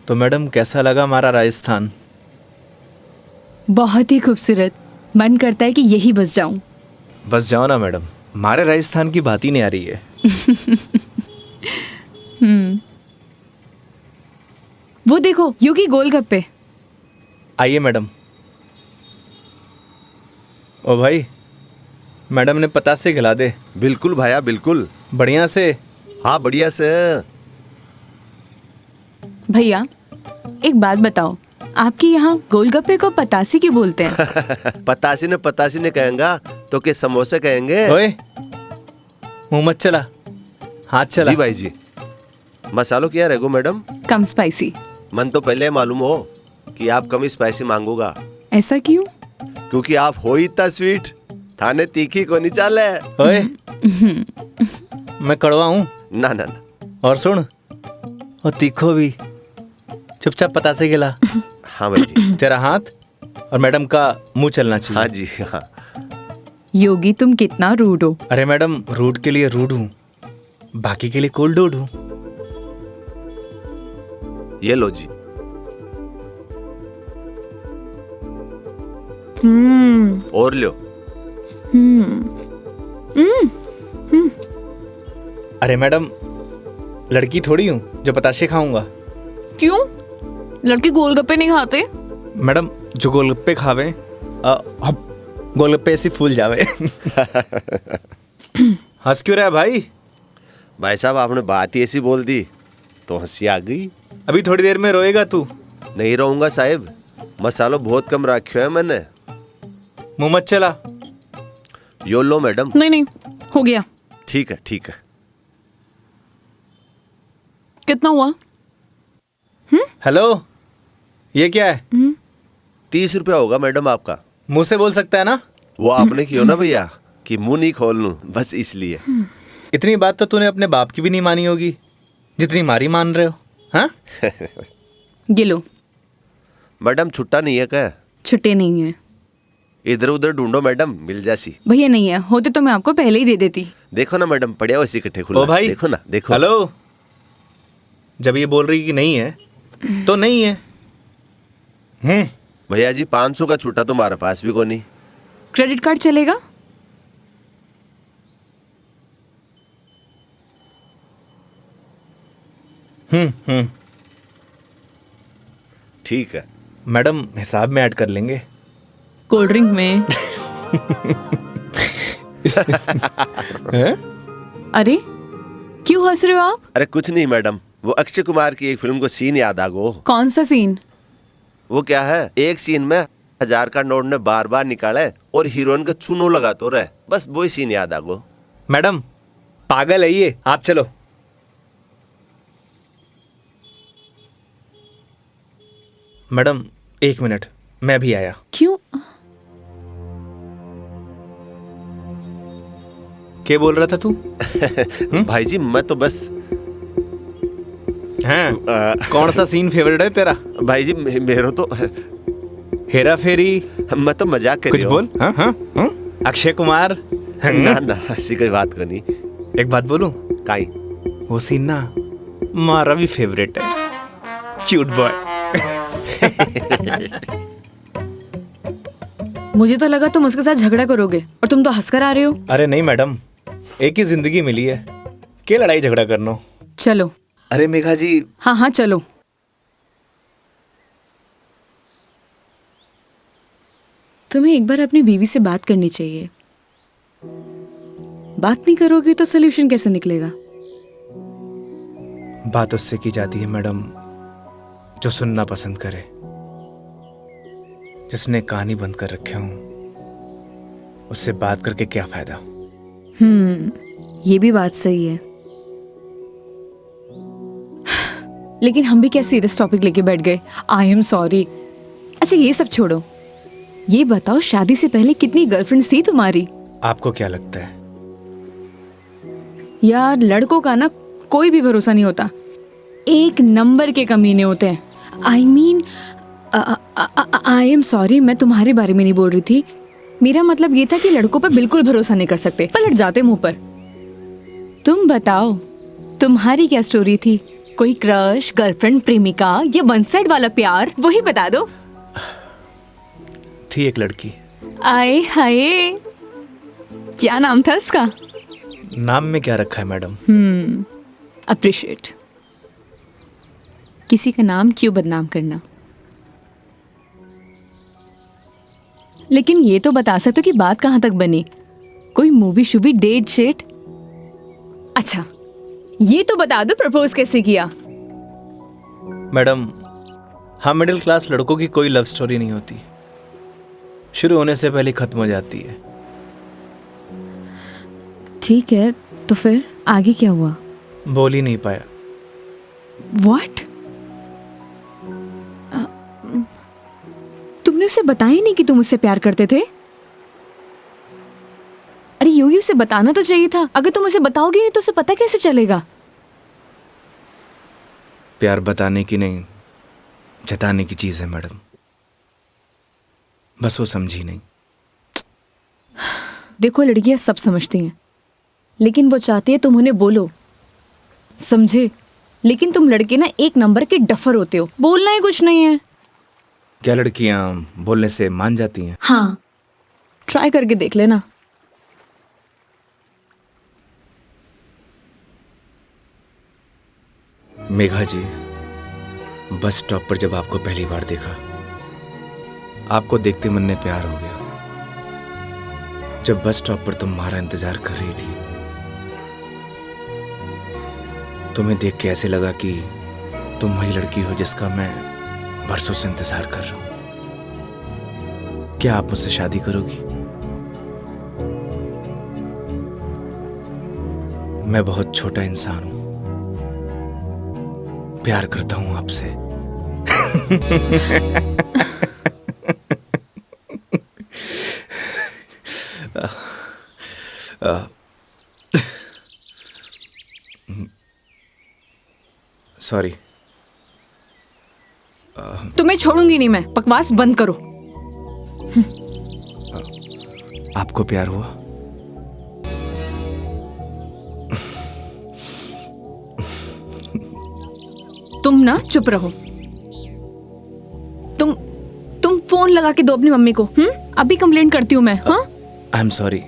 तो मैडम कैसा लगा हमारा राजस्थान? बहुत ही खूबसूरत। मन करता है कि यही बस जाऊं। बस जाओ ना मैडम, हमारे राजस्थान की बात ही नहीं आ रही है। वो देखो योगी गोलगप्पे। आइए मैडम। ओ भाई, मैडम ने पतासे खिला दे। बिल्कुल भैया बिल्कुल। बढ़िया से। हाँ बढ़िया से। भैया एक बात बताओ, आपके यहाँ गोलगप्पे को पतासी क्यों बोलते हैं? पतासी ने कहेंगा तो के समोसे कहेंगे। ओए, मुंह मत चला, हाथ चला। जी भाई जी। मसालों क्या रहेगो मैडम? कम स्पाइसी। मन तो पहले मालूम हो कि आप कम स्पाइसी मांगोगा, ऐसा क्यों? क्योंकि आप हो ही इतना स्वीट, थाने तीखी को नहीं चाले। ओए, मैं कड़वा हूँ? ना ना ना। और सुन, और तीखो भी। चुपचाप पतासे खिला। हाँ भाई जी। तेरा हाथ और मैडम का मुंह चलना चाहिए। हाँ जी हाँ। योगी तुम कितना रूड हो। अरे मैडम, रूड के लिए रूड हूँ, बाकी के लिए कोल्ड डूड हूँ। ये लो जी। और लो। अरे मैडम, लड़की थोड़ी हूँ जो पताशे खाऊंगा। क्यों? लड़के गोलगप्पे नहीं खाते? मैडम, जो गोलगप्पे खावे गोलगप्पे ऐसे फूल जावे। हंस क्यों रहा है भाई? भाई साहब आपने बात ही ऐसी बोल दी तो हंसी आ गई। अभी थोड़ी देर में रोएगा तू। नहीं रहूंगा साहब, मसालो बहुत कम रखो है मैंने। मुंह मत चला। यो लो मैडम। नहीं हो गया। ठीक है ठीक है। कितना हुआ? हेलो, ये क्या है? 30 रुपया होगा मैडम आपका। मुंह से बोल सकता है ना? वो आपने किया ना भैया कि मुंह नहीं खोल लूं, बस इसलिए। इतनी बात तो तूने अपने बाप की भी नहीं मानी होगी जितनी मारी मान रहे हो। हाँ? गिलो। मैडम छुट्टा नहीं है क्या? छुट्टे नहीं है। इधर उधर ढूंढो मैडम, मिल जासी। भैया नहीं है, होते तो मैं आपको पहले ही दे देती। देखो ना मैडम, पड़िया वैसे इकट्ठे खुला। ओ भाई, देखो ना देखो। हेलो, जब ये बोल रही कि नहीं है तो नहीं है। भैया जी 500 का छुट्टा तुम्हारे पास भी को नहीं। क्रेडिट कार्ड चलेगा? ठीक है मैडम, हिसाब में ऐड कर लेंगे। कोल्ड ड्रिंक में। हैं? अरे क्यों हंस रहे हो आप? अरे कुछ नहीं मैडम, वो अक्षय कुमार की एक फिल्म को सीन याद आ गो। कौन सा सीन? वो क्या है, एक सीन में 1000 का नोट ने बार बार निकाले और हीरोइन का चूनो लगा तो रहे, बस वही सीन याद आ गो। मैडम, पागल है ये, आप चलो। मैडम, 1 मिनट, मैं भी आया। क्यों? क्या बोल रहा था तू? भाई जी मैं तो बस हैं? कौन सा सीन फेवरेट है तेरा? भाई जी मेरा तो हेरा फेरी? मैं तो मजाक कर कुछ बोल। हाँ हाँ हाँ? अक्षय कुमार? ना ना ऐसी कोई बात करनी। एक बात बोलूं? काई? वो सीन ना हमारा भी फेवरेट है। Cute boy. मुझे तो लगा तुम उसके साथ झगड़ा करोगे और तुम तो हंसकर आ रहे हो। अरे नहीं मैडम, एक ही जिंदगी मिली है, क्या लड़ाई झगड़ा करना। चलो। अरे मेघा जी। हाँ चलो। तुम्हें एक बार अपनी बीवी से बात करनी चाहिए। बात नहीं करोगे तो सोल्यूशन कैसे निकलेगा? बात उससे की जाती है मैडम जो सुनना पसंद करे, जिसने कहानी बंद कर रखे हूं। उससे बात करके क्या फायदा? ये भी बात सही है। लेकिन हम भी क्या सीरियस टॉपिक लेके बैठ गए। आई एम सॉरी। अच्छा ये सब छोड़ो, ये बताओ शादी से पहले कितनी गर्लफ्रेंड्स थी तुम्हारी? आपको क्या लगता है? यार लड़कों का ना कोई भी भरोसा नहीं होता, एक नंबर के कमीने होते हैं। I mean I am sorry, मैं तुम्हारे बारे में नहीं बोल रही थी। मेरा मतलब ये था कि लड़कों पर बिल्कुल भरोसा नहीं कर सकते, पलट जाते मुंह पर। तुम बताओ तुम्हारी क्या स्टोरी थी? कोई क्रश, गर्लफ्रेंड, प्रेमिका या वन साइड वाला प्यार, वही बता दो। थी एक लड़की। आए हाय, क्या नाम था उसका? नाम में क्या रखा है मैडम? अप्रिशिएट। किसी का नाम क्यों बदनाम करना। लेकिन ये तो बता सकते हो कि बात कहाँ तक बनी? कोई मूवी शूवी, डेट शेट? अच्छा, ये तो बता दो प्रपोज कैसे किया? मैडम, हम मिडिल क्लास लड़कों की कोई लव स्टोरी नहीं होती, शुरू होने से पहले खत्म हो जाती है। ठीक है, तो फिर आगे क्या हुआ? बोल ही नहीं पाया। What? तुमने उसे बताया ही नहीं कि तुम उससे प्यार करते थे? अरे यूं उसे बताना तो चाहिए था। अगर तुम उसे बताओगे नहीं तो उसे पता कैसे चलेगा? प्यार बताने की नहीं, जताने की चीज है मैडम। बस वो समझी नहीं। देखो, लड़कियां सब समझती हैं, लेकिन वो चाहती है तुम उन्हें बोलो, समझे? लेकिन तुम लड़के ना एक नंबर के डफर होते हो, बोलना ही कुछ नहीं है। क्या लड़कियां बोलने से मान जाती हैं? हाँ, ट्राई करके देख लेना। मेघा जी, बस स्टॉप पर जब आपको पहली बार देखा, आपको देखते मन में प्यार हो गया। जब बस स्टॉप पर तुम्हारा इंतजार कर रही थी, तुम्हें देख के ऐसे लगा कि तुम वही लड़की हो जिसका मैं बरसों से इंतजार कर रहा हूं। क्या आप मुझसे शादी करोगी? मैं बहुत छोटा इंसान हूं, प्यार करता हूं आपसे। सॉरी। तुम्हें छोड़ूंगी नहीं मैं, बकवास बंद करो। आपको प्यार हुआ? तुम ना चुप रहो। तुम फोन लगा के दो अपनी मम्मी को। अभी कंप्लेंट करती हूँ मैं। हाँ, आई एम सॉरी।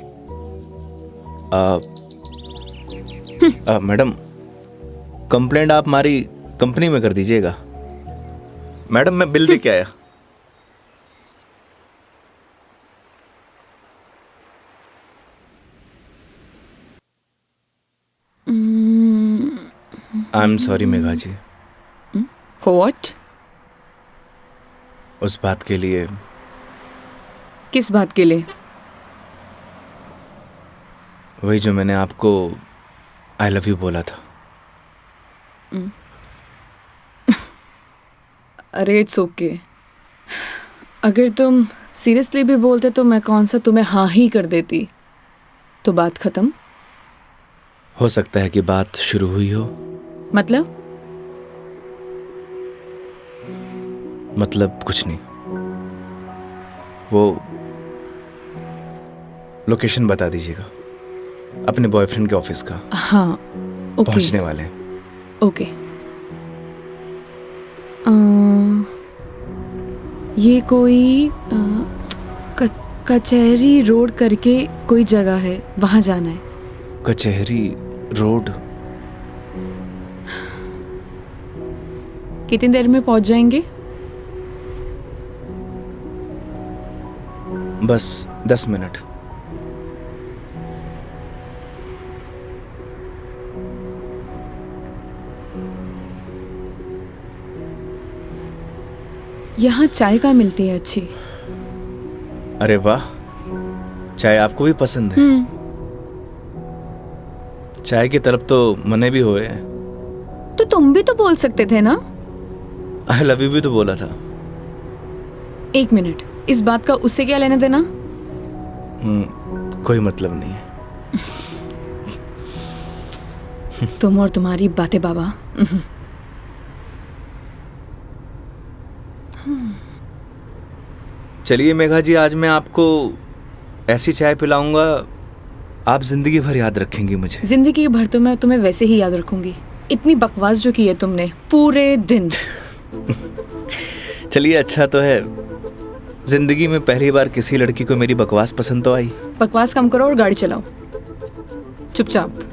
मैडम, कंप्लेंट आप हमारी कंपनी में कर दीजिएगा। मैडम, मैं बिल दे के आया। I am sorry Megha ji, what? उस बात के लिए। किस बात के लिए? वही जो मैंने आपको आई लव यू बोला था। अरे इट्स ओके। अगर तुम सीरियसली भी बोलते तो मैं कौन सा तुम्हें हाँ ही कर देती, तो बात खत्म। हो सकता है कि बात शुरू हुई हो। मतलब कुछ नहीं। वो लोकेशन बता दीजिएगा अपने बॉयफ्रेंड के ऑफिस का। हाँ, ओके। पहुंचने वाले हैं। ओके। ये कोई कचहरी रोड करके कोई जगह है, वहां जाना है। कचहरी रोड? कितनी देर में पहुंच जाएंगे? बस 10 मिनट। यहाँ चाय का मिलती है अच्छी। अरे वाह, चाय आपको भी पसंद है? चाय की तरफ तो मने भी हुए हैं। तो तुम भी तो बोल सकते थे ना। आई लव यू भी तो बोला था। एक मिनट, इस बात का उससे क्या लेना देना? कोई मतलब नहीं है। तुम और तुम्हारी बातें बाबा। चलिए मेघा जी, आज मैं आपको ऐसी चाय पिलाऊंगा, आप जिंदगी भर याद रखेंगी मुझे। जिंदगी भर तो मैं तुम्हें वैसे ही याद रखूंगी। इतनी बकवास जो की है तुमने पूरे दिन। चलिए अच्छा तो है, जिंदगी में पहली बार किसी लड़की को मेरी बकवास पसंद तो आई। बकवास कम करो और गाड़ी चलाओ चुपचाप।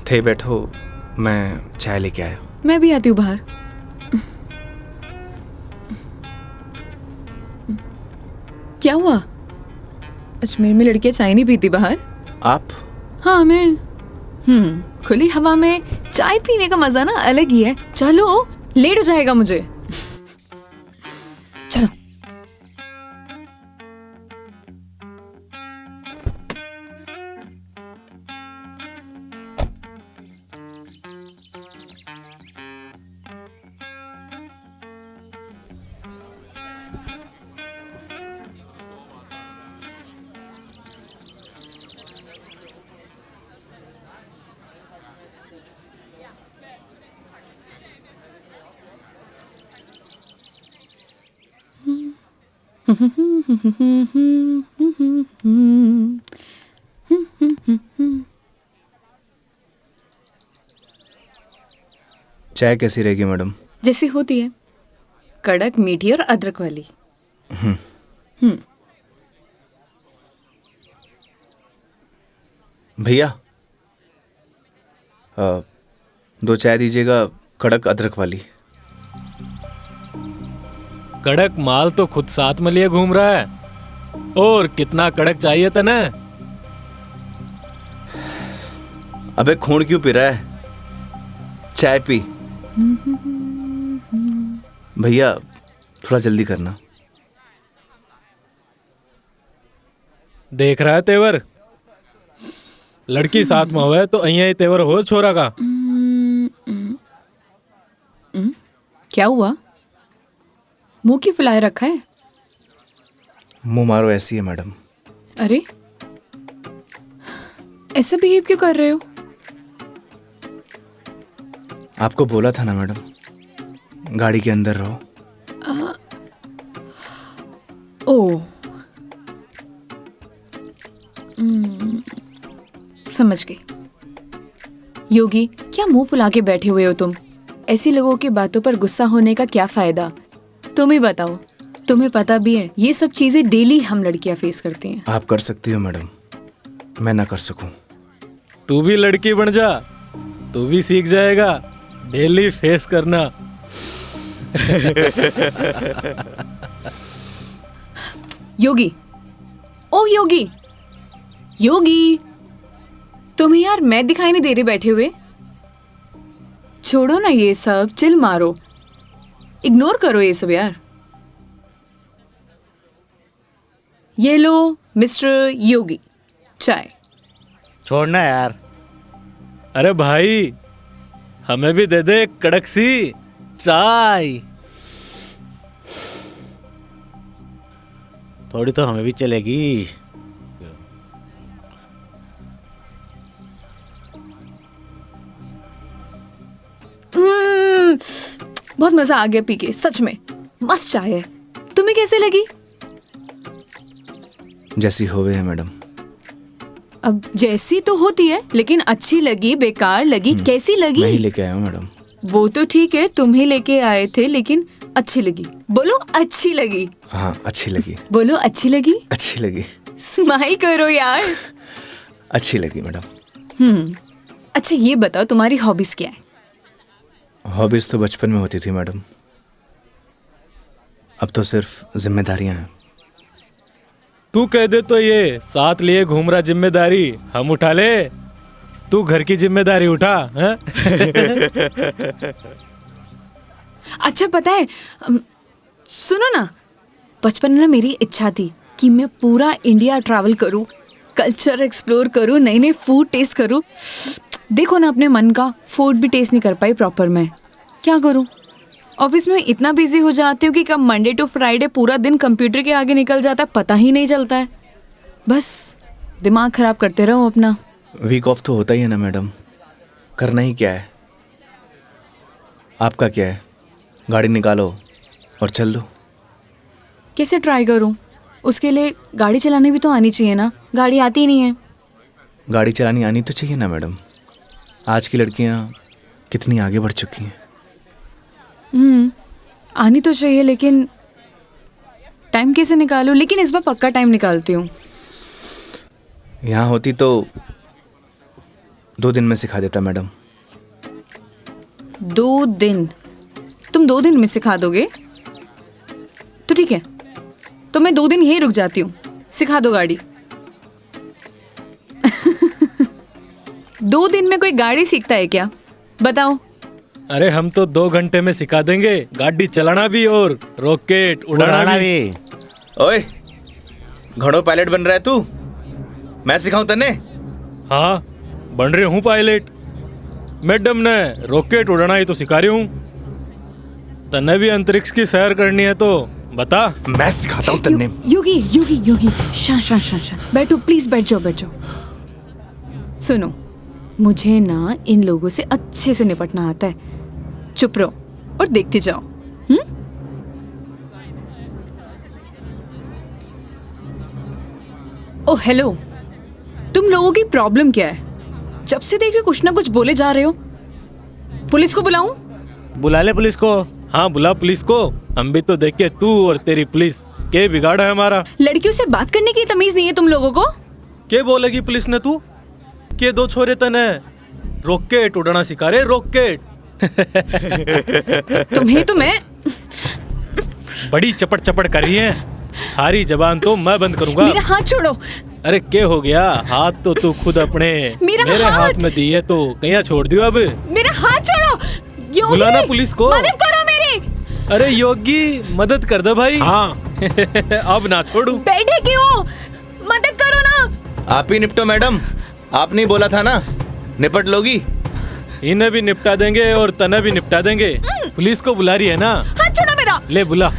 थे बैठो, मैं चाय लेके आया। मैं भी आती हूँ बाहर। क्या हुआ? अजमेर में लड़कियां चाय नहीं पीती बाहर? आप? हाँ मैं। खुली हवा में चाय पीने का मजा ना अलग ही है। चलो, लेट हो जाएगा मुझे। चलो। चाय कैसी रहेगी मैडम? जैसी होती है, कड़क, मीठी और अदरक वाली। भैया, 2 चाय दीजिएगा, कड़क अदरक वाली। कड़क माल तो खुद साथ में लिए घूम रहा है, और कितना कड़क चाहिए था ना? अबे खून क्यों पी रहा है? चाय पी। भैया थोड़ा जल्दी करना। देख रहा है तेवर? लड़की साथ में हुआ है तो अहिया ही तेवर हो छोरा का। क्या हुआ? मुंह क्यों फुलाए रखा है? मुंह मारो ऐसी है मैडम। अरे, ऐसा बिहेव क्यों कर रहे हो? आपको बोला था ना मैडम, गाड़ी के अंदर रहो। ओ, समझ गई। योगी, क्या मुंह फुला के बैठे हुए हो तुम? ऐसी लोगों की बातों पर गुस्सा होने का क्या फायदा? तुम ही बताओ। तुम्हें पता भी है ये सब चीजें डेली हम लड़कियां फेस करती हैं। आप कर सकती हो मैडम, मैं ना कर सकूं। तू भी लड़की बन जा, तू भी सीख जाएगा डेली फेस करना। योगी, ओ योगी, योगी, तुम्हें यार मैं दिखाई नहीं दे रही बैठे हुए? छोड़ो ना ये सब, चिल मारो, इग्नोर करो ये सब यार। ये लो मिस्टर योगी, चाय। छोड़ना यार। अरे भाई, हमें भी दे दे कड़क सी चाय। थोड़ी तो हमें भी चलेगी। बहुत मजा आ गया पी के, सच में मस्त चाय है। तुम्हें कैसे लगी? जैसी होवे है मैडम। अब जैसी तो होती है, लेकिन अच्छी लगी, बेकार लगी, कैसी लगी? मैं ही लेके आया हूँ मैडम। वो तो ठीक है, तुम ही लेके आए थे, लेकिन अच्छी लगी। बोलो अच्छी लगी। हाँ अच्छी लगी। बोलो अच्छी लगी। अच्छी लगी। स्माइल करो यार। अच्छी लगी मैडम। अच्छा ये बताओ, तुम्हारी हॉबीज क्या है? हॉबीज तो बचपन में होती थी मैडम, अब तो सिर्फ जिम्मेदारियां हैं। तू कह दे तो ये साथ लिए घूम रहा जिम्मेदारी हम उठा ले, तू घर की जिम्मेदारी उठा है? अच्छा पता है, सुनो ना, बचपन में ना मेरी इच्छा थी कि मैं पूरा इंडिया ट्रैवल करूं, कल्चर एक्सप्लोर करूं, नए नए फूड टेस्ट करूं। देखो ना, अपने मन का फूड भी टेस्ट नहीं कर पाई प्रॉपर मैं। क्या करूं? ऑफिस में इतना बिजी हो जाती हूँ कि कब मंडे टू फ्राइडे पूरा दिन कंप्यूटर के आगे निकल जाता है, पता ही नहीं चलता है। बस दिमाग खराब करते रहो अपना। वीक ऑफ तो होता ही है ना मैडम, करना ही क्या है, आपका क्या है, गाड़ी निकालो और चल दो। कैसे ट्राई करूं? उसके लिए गाड़ी चलानी भी तो आनी चाहिए ना, गाड़ी आती ही नहीं है। गाड़ी चलानी आनी तो चाहिए ना मैडम, आज की लड़कियां कितनी आगे बढ़ चुकी हैं। आनी तो चाहिए, लेकिन टाइम कैसे निकालूं? लेकिन इस बार पक्का टाइम निकालती हूँ। यहाँ होती तो 2 दिन में सिखा देता मैडम। 2 दिन? तुम 2 दिन में सिखा दोगे? तो ठीक है, तो मैं 2 दिन यहीं रुक जाती हूँ, सिखा दो गाड़ी। 2 दिन में कोई गाड़ी सीखता है क्या? बताओ। अरे हम तो 2 घंटे में सिखा देंगे, गाड़ी चलाना भी और रॉकेट उड़ाना भी। ओए, घोड़ों पायलट बन रहा है तू? मैं सिखाऊं तने? हाँ, बन रहे हूँ पायलट। मैडम ने रॉकेट उड़ाना ही तो सिखा रही हूँ। तन्ने भी अंतरिक्ष की सैर करनी है तो बता। मैं सिखाता हूँ तन्ने। योगी योगी योगी, शांत। बैठो प्लीज, बैठ जाओ। सुनो, मुझे ना इन लोगों से अच्छे से निपटना आता है। चुप रहो और देखते जाओ। ओह हेलो, तुम लोगों की प्रॉब्लम क्या है? जब से देख रहे कुछ ना कुछ बोले जा रहे हो। पुलिस को बुलाऊं? बुला ले पुलिस को। हाँ बुला पुलिस को, हम भी तो देखे तू और तेरी पुलिस के बिगाड़ा है हमारा। लड़कियों से बात करने की तमीज नहीं है तुम लोगों को? के बोलेगी पुलिस ने तू के 2 छोरे तने रॉकेट उड़ाना सिखा रहे, रॉकेट। तुम्हें तो मैं बड़ी चपड़ कर रही है, हारी जबान तो मैं बंद करूंगा। मेरा हाथ छोड़ो। अरे क्या हो गया? हाथ तो तू खुद अपने मेरे हाथ में दी है तो कहीं छोड़ दियो अब। मेरा हाथ छोड़ो। योगी, बुलाना पुलिस को। मदद करो मेरी। अरे योगी मदद कर दे भाई। हाँ। अब ना छोड़ू। बैठे क्यों? मदद करो ना। आप ही निपटो मैडम, आपने ही बोला था ना निपट लोगी। इन्हें भी निपटा देंगे और तने भी निपटा देंगे। पुलिस को बुला रही है ना? हाथ छोड़ो मेरा। ले बुला।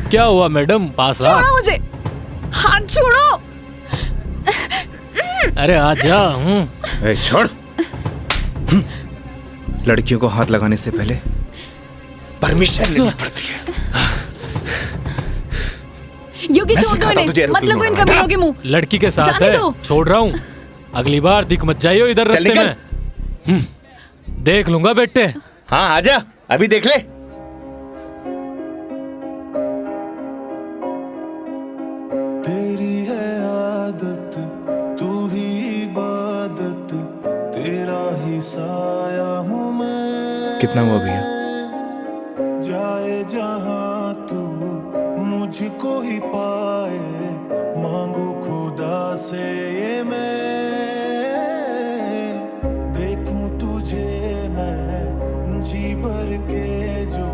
क्या हुआ मैडम? पास आ। छोड़ो मुझे, हाथ छोड़ो। अरे आजा। ए, छोड़। लड़कियों को हाथ लगाने से पहले परमिशन लेनी पड़ती है। योगी छोड़ दो इन्हें, मत लगो इन कमीनों के मुंह। लड़की के साथ जाने है, दो। छोड़ रहा हूँ। अगली बार दिख मत जाइयो इधर चल रास्ते निकल। में। देख लूंगा बेटे। हाँ आजा, अभी देख ले। तेरी है आदत, तू ही इबादत, तेरा ही साया हूँ मैं। कितना हुआ भैया? जाए जहाँ तू मुझको ही पाए, मांगू खुदा से ये मैं। देखूं तुझे मैं जी भर के, जो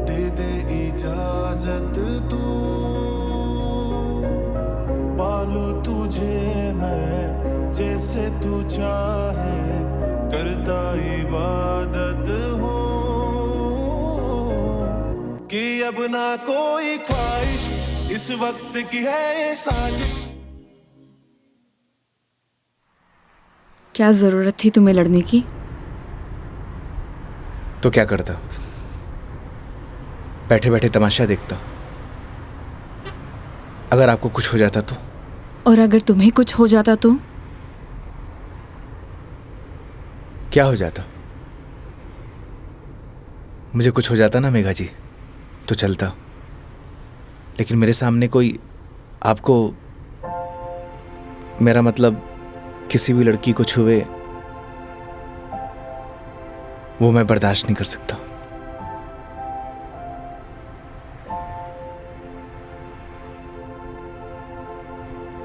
दे दे इजाजत तू। पालू तुझे मैं जैसे तू चाहे, करता इबादत हूँ कि अब ना कोई ख्वाहिश इस वक्त की है ये साजिश। क्या जरूरत थी तुम्हें लड़ने की? तो क्या करता? बैठे बैठे तमाशा देखता। अगर आपको कुछ हो जाता तो? और अगर तुम्हें कुछ हो जाता तो? क्या हो जाता? मुझे कुछ हो जाता ना मेघा जी तो चलता, लेकिन मेरे सामने कोई आपको, मेरा मतलब किसी भी लड़की को छुए, वो मैं बर्दाश्त नहीं कर सकता।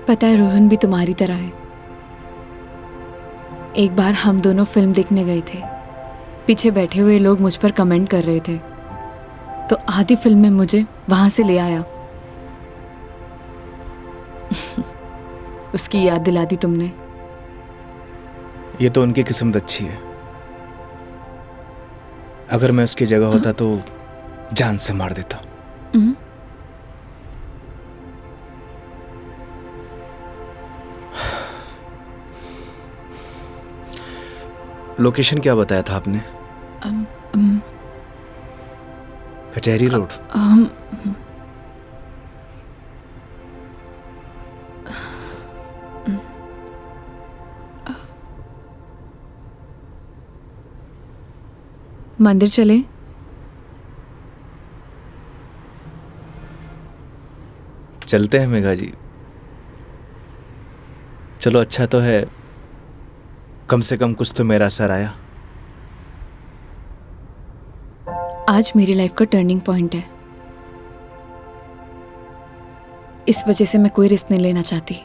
पता है रोहन भी तुम्हारी तरह है। एक बार हम दोनों फिल्म देखने गए थे, पीछे बैठे हुए लोग मुझ पर कमेंट कर रहे थे, तो आधी फिल्म में मुझे वहां से ले आया। उसकी याद दिला दी तुमने। ये तो उनकी किस्मत अच्छी है। अगर मैं उसकी जगह होता तो जान से मार देता। लोकेशन क्या बताया था आपने? कचहरी रोड। मंदिर चले? चलते हैं मेघा जी। चलो, अच्छा तो है, कम से कम कुछ तो मेरा असर आया। आज मेरी लाइफ का टर्निंग पॉइंट है। इस वजह से मैं कोई रिस्क नहीं लेना चाहती।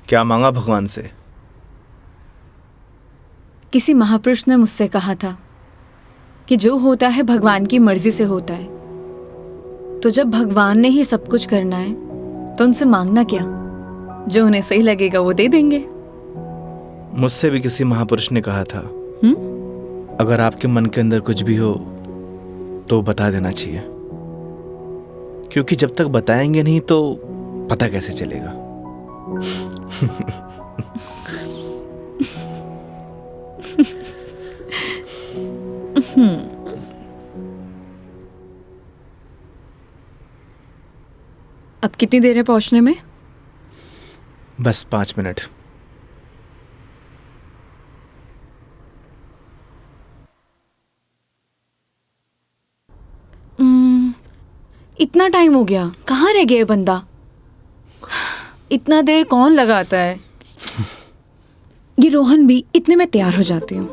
क्या मांगा भगवान से? किसी महापुरुष ने मुझसे कहा था कि जो होता है भगवान की मर्जी से होता है। तो जब भगवान ने ही सब कुछ करना है तो उनसे मांगना क्या? जो उन्हें सही लगेगा वो दे देंगे। मुझसे भी किसी महापुरुष ने कहा था, अगर आपके मन के अंदर कुछ भी हो तो बता देना चाहिए, क्योंकि जब तक बताएंगे नहीं तो पता कैसे चलेगा। अब कितनी देर है पहुंचने में? बस 5 मिनट। इतना टाइम हो गया, कहाँ रह गया ये बंदा? इतना देर कौन लगाता है? ये रोहन भी, इतने में तैयार हो जाती हूँ।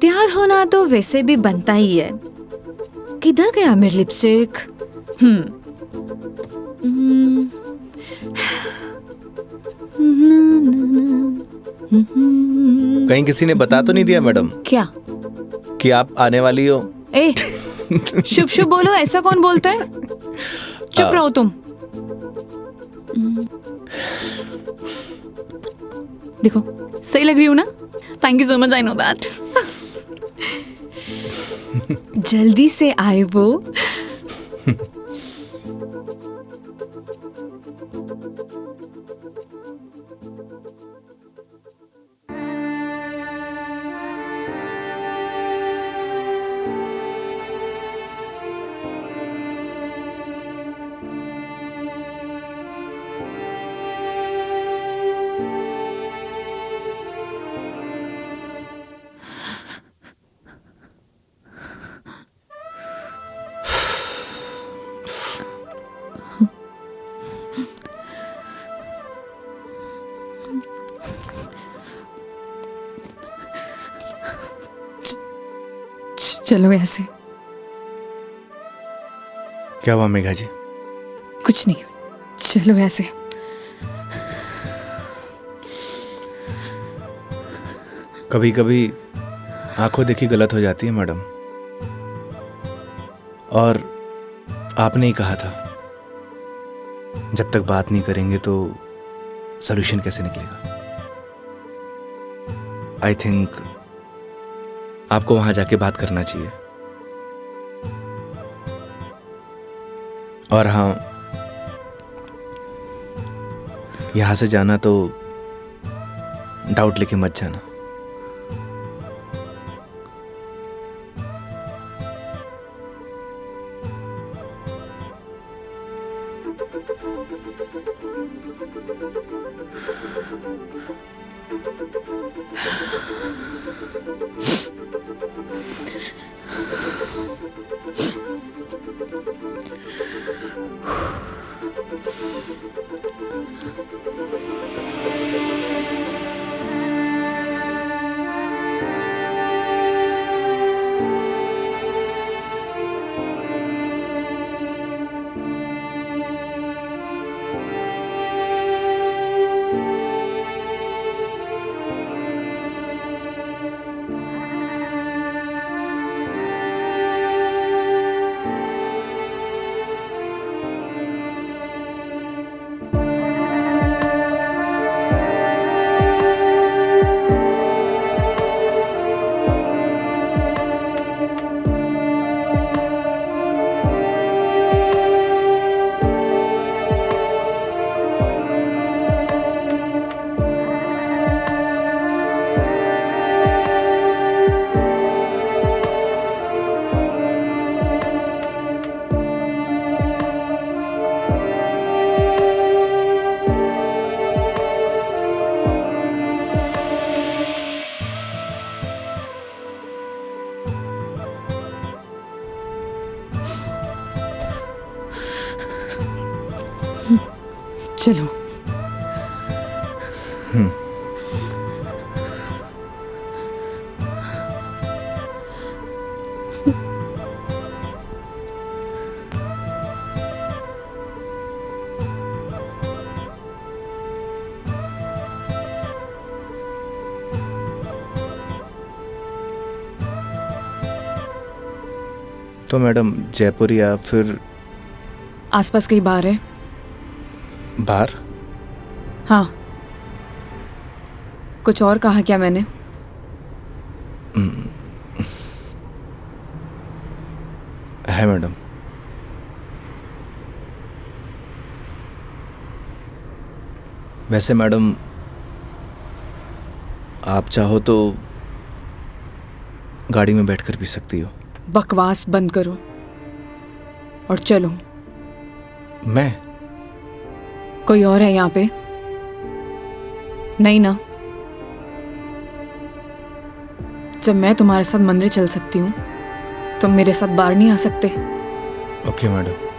तैयार होना तो वैसे भी बनता ही है। किधर गया मेरी लिपस्टिक? कहीं किसी ने बता तो नहीं दिया मैडम क्या? कि आप आने वाली हो? ए, शुभ शुभ बोलो, ऐसा कौन बोलता है? चुप रहो तुम। देखो, सही लग रही हूँ ना? Thank you so much, I know that. जल्दी से आए वो। चलो यहाँ से। क्या हुआ मेघा जी? कुछ नहीं, चलो यहाँ से। कभी कभी आंखों देखी गलत हो जाती है मैडम, और आपने ही कहा था जब तक बात नहीं करेंगे तो सॉल्यूशन कैसे निकलेगा। आई थिंक आपको वहां जाके बात करना चाहिए। और हाँ, यहां से जाना तो डाउट लेके मत जाना। चलो। तो मैडम जयपुर या फिर आसपास कहीं बार है? बाहर? हाँ। कुछ और कहा क्या मैंने? है मैडम। वैसे मैडम आप चाहो तो गाड़ी में बैठकर पी सकती हो। बकवास बंद करो और चलो। मैं? कोई और है यहाँ पे? नहीं ना? जब मैं तुम्हारे साथ मंदिर चल सकती हूँ तुम मेरे साथ बाहर नहीं आ सकते? Okay madam.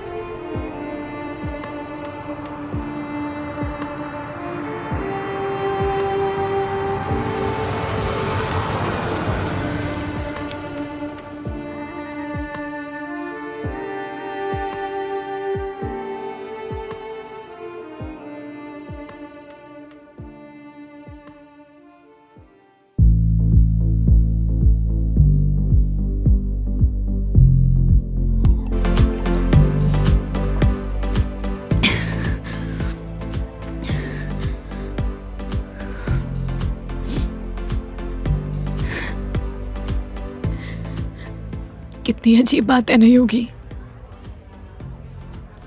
कितनी अजीब बात है नहीं होगी।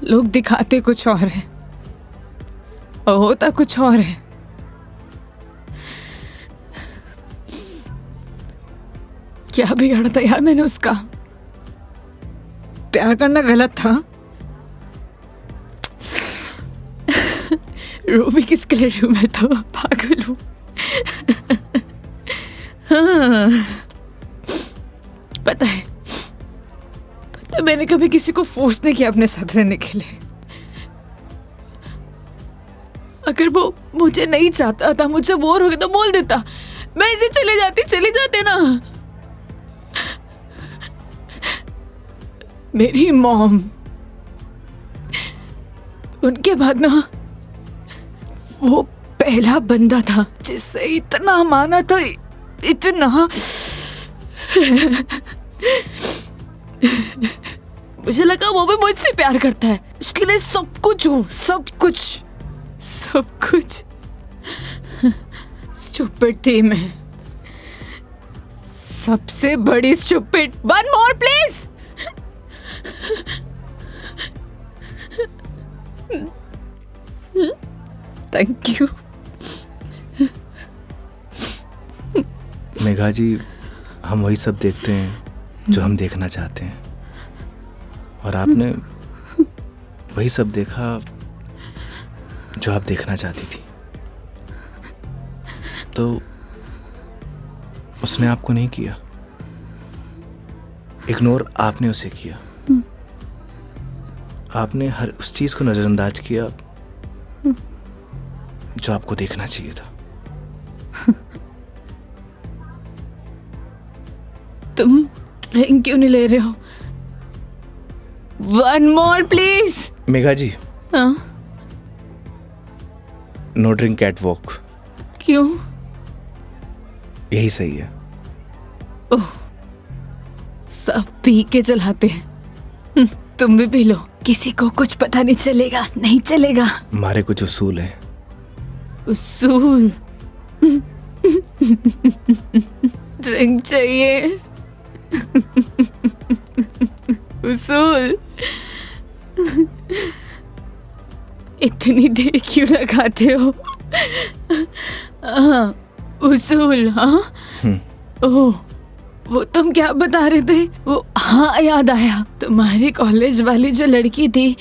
लोग दिखाते कुछ और है और होता कुछ और है। क्या बिगाड़ा था यार मैंने उसका? प्यार करना गलत था। रो भी किसके लिए रू? मैं तो पागल हूं। हाँ, पता है मैंने कभी किसी को फोर्स नहीं किया अपने साथ रहने के लिए। अगर वो मुझे नहीं चाहता था, मुझसे बोर हो गया तो बोल देता, मैं इसे चले जाती ना। मेरी मॉम, उनके बाद ना वो पहला बंदा था जिससे इतना माना था, इतना। मुझे लगा वो भी मुझसे प्यार करता है, उसके लिए सब कुछ हूँ, सब कुछ, सब कुछ। स्टूपिड थी मैं, सबसे बड़ी stupid. One more please. Thank you. Megha ji, हम वही सब देखते हैं जो हम देखना चाहते हैं, और आपने वही सब देखा जो आप देखना चाहती थी। तो उसने आपको नहीं किया, इग्नोर आपने उसे किया। आपने हर उस चीज को नजरअंदाज किया जो आपको देखना चाहिए था। तुम ड्रिंक क्यों नहीं ले रहे हो? One more please. Megha ji, हाँ? No drink cat walk. क्यों? यही सही है। ओह, सब पी के चलाते हैं। तुम भी पी लो, किसी को कुछ पता नहीं चलेगा, नहीं चलेगा। हमारे कुछ उसूल हैं। उसूल? ड्रिंक चाहिए। उसूल? इतनी देर क्यों लगाते हो? हाँ, उसूल। हाँ, ओह, वो तुम क्या बता रहे थे? वो, हाँ याद आया, तुम्हारी कॉलेज वाली जो लड़की थी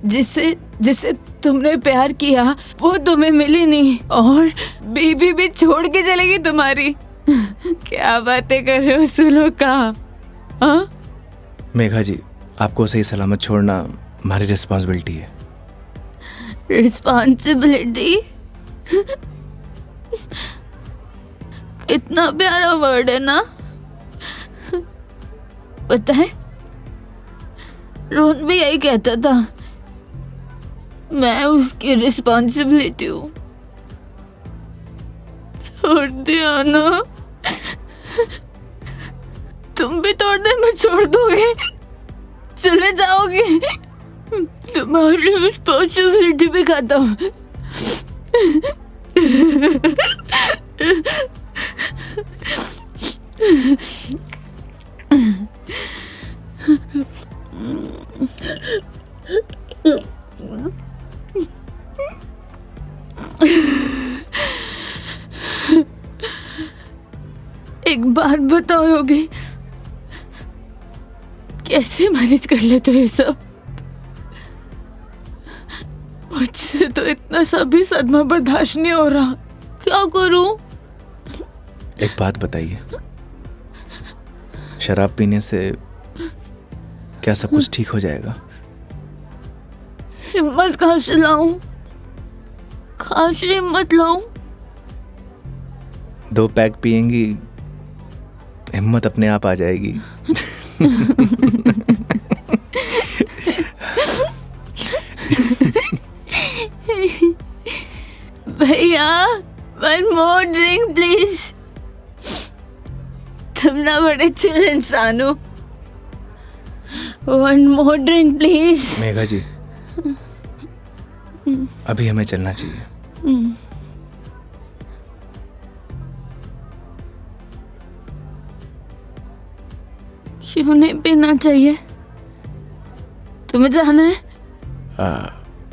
जिससे तुमने प्यार किया, वो तुम्हें मिली नहीं, और बीबी भी छोड़ के चलेगी तुम्हारी। क्या बातें कर रहे हो उसूलों का? हाँ? मेघा जी, आपको सही सलामत छोड़ना हमारी रिस्पॉन्सिबिलिटी है। रिस्पॉन्सिबिलिटी? इतना प्यारा वर्ड है ना। पता है, रोहन भी यही कहता था, मैं उसकी रिस्पॉन्सिबिलिटी हूँ। छोड़ दिया ना? तुम भी थोड़ी देर में छोड़ दोगे, चले जाओगे। तुम्हारी रिस्पॉन्सिबिलिटी भी खत्म। एक बात बताओ योगी, कैसे मैनेज कर लेते हो ये सब? मुझसे तो इतना सा भी सदमा बर्दाश्त नहीं हो रहा, क्या करूं? एक बात बताइए, शराब पीने से क्या सब कुछ ठीक हो जाएगा? हिम्मत कहाँ से लाऊं? कहाँ से हिम्मत लाऊं? 2 पैक पिएंगी, हिम्मत अपने आप आ जाएगी। भैया, वन मोर ड्रिंक प्लीज। तुम ना बड़े चिल इंसान हो। One more drink please. Megha ji, अभी हमें चलना चाहिए। क्यों नहीं पीना चाहिए? तुम्हें जाना है?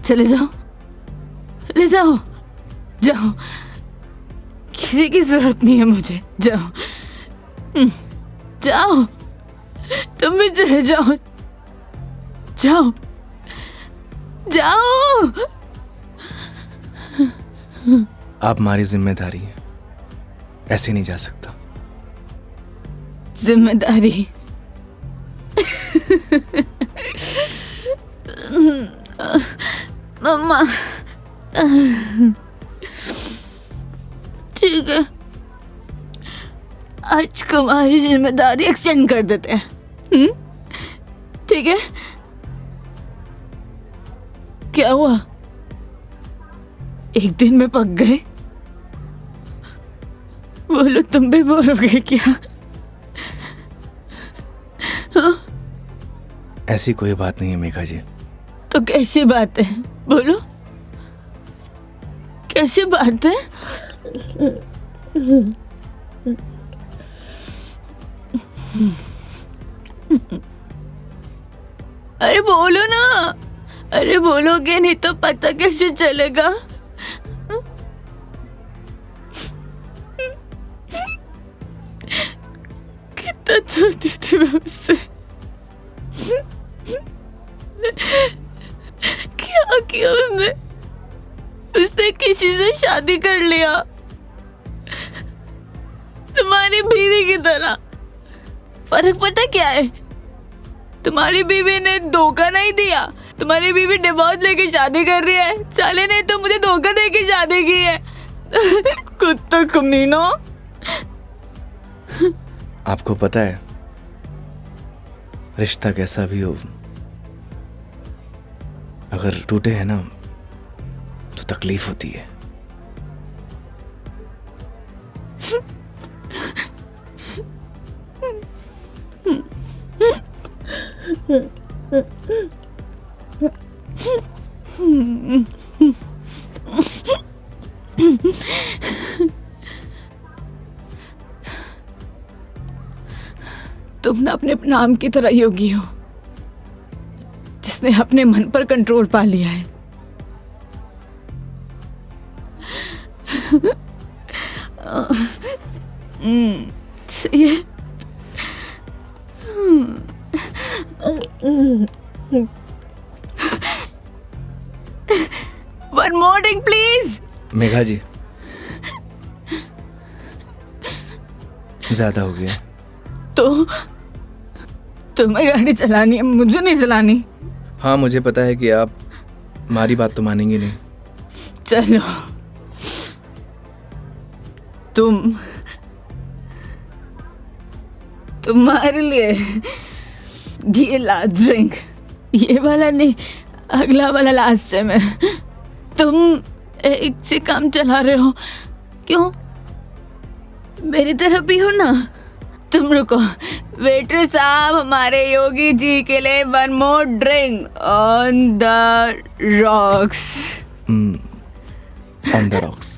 चले जाओ, ले जाओ, जाओ, किसी की जरूरत नहीं है मुझे। जाओ, जाओ, तुम भी चले जाओ, जाओ, जाओ। आप हमारी जिम्मेदारी है, ऐसे नहीं जा सकता। जिम्मेदारी? मम्मा, ठीक है, आज तुम्हारी जिम्मेदारी एक्सटेंड कर देते हैं। ठीक ठीक है? क्या हुआ? एक दिन में पक गए? बोलो, तुम भी बोर हो गए क्या? हाँ? ऐसी कोई बात नहीं है मेघा जी। तो कैसी बात है? बोलो, कैसी बात है? अरे बोलो ना, अरे बोलोगे नहीं तो पता कैसे चलेगा? कितना चाहती थी मैं उससे, क्या किया उसने? उसने किसी से शादी कर लिया, तुम्हारी बीवी की तरह। फर्क पता क्या है? तुम्हारी बीवी ने धोखा नहीं दिया, तुम्हारी बीवी डिवोर्स लेके शादी कर रही है। साले ने तो मुझे धोखा देके शादी की है। कुत्ता कमीना। आपको पता है, रिश्ता कैसा भी हो, अगर टूटे हैं ना तो तकलीफ होती है। तुम ना अपने नाम की तरह योगी हो, जिसने अपने मन पर कंट्रोल पा लिया है। सही है। One more drink, please. Megha जी, ज्यादा हो गया। तो तुम्हें गाड़ी चलानी है, मुझे नहीं चलानी। हाँ, मुझे पता है कि आप हमारी बात तो मानेंगे नहीं। चलो, तुम्हारे लिए ये लास्ट ड्रिंक, ये वाला नहीं, अगला वाला लास्ट टाइम है। तुम एक से काम चला रहे हो, क्यों? मेरी तरह भी हो ना। तुम रुको, वेटर साहब, हमारे योगी जी के लिए one more drink on the rocks. On the rocks.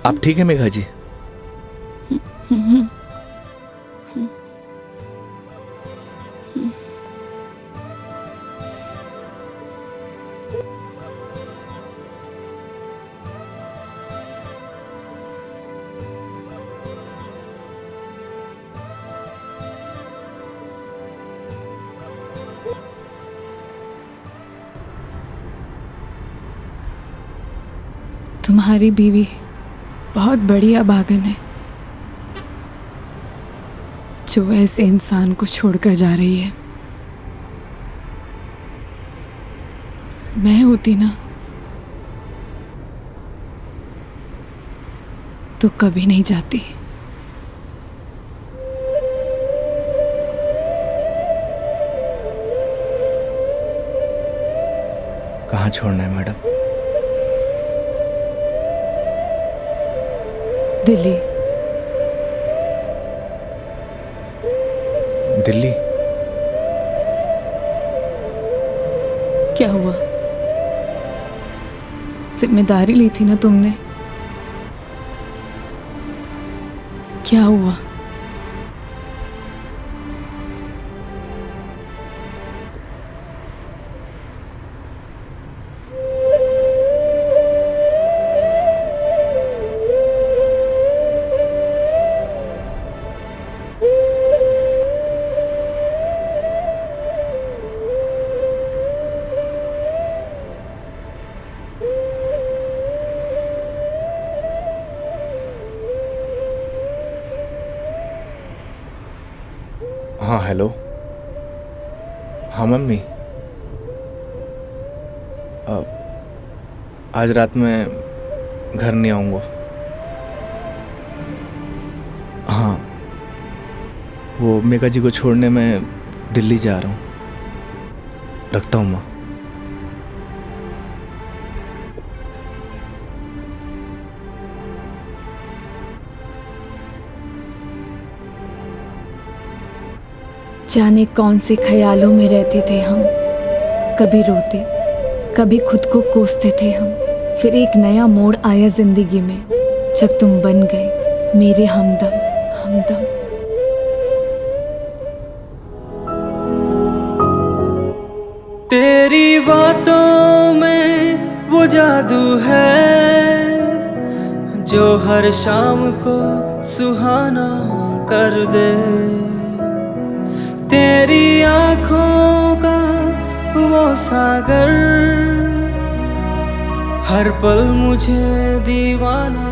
आप ठीक है मेघा जी? तुम्हारी बीवी बहुत बड़ी अभागन है जो ऐसे इंसान को छोड़कर जा रही है। मैं होती ना तो कभी नहीं जाती। कहाँ छोड़ना है मैडम? दिल्ली। दिल्ली? क्या हुआ? जिम्मेदारी ली थी ना तुमने, क्या हुआ? हाँ हेलो। हाँ मम्मी, आज रात में घर नहीं आऊँगा। हाँ, वो मेघा जी को छोड़ने मैं दिल्ली जा रहा हूँ। रखता हूँ माँ। जाने कौन से ख्यालों में रहते थे हम, कभी रोते कभी खुद को कोसते थे हम। फिर एक नया मोड़ आया जिंदगी में, जब तुम बन गए मेरे हमदम हमदम। तेरी बातों में वो जादू है जो हर शाम को सुहाना कर दे। तेरी आँखों का वो सागर हर पल मुझे दीवाना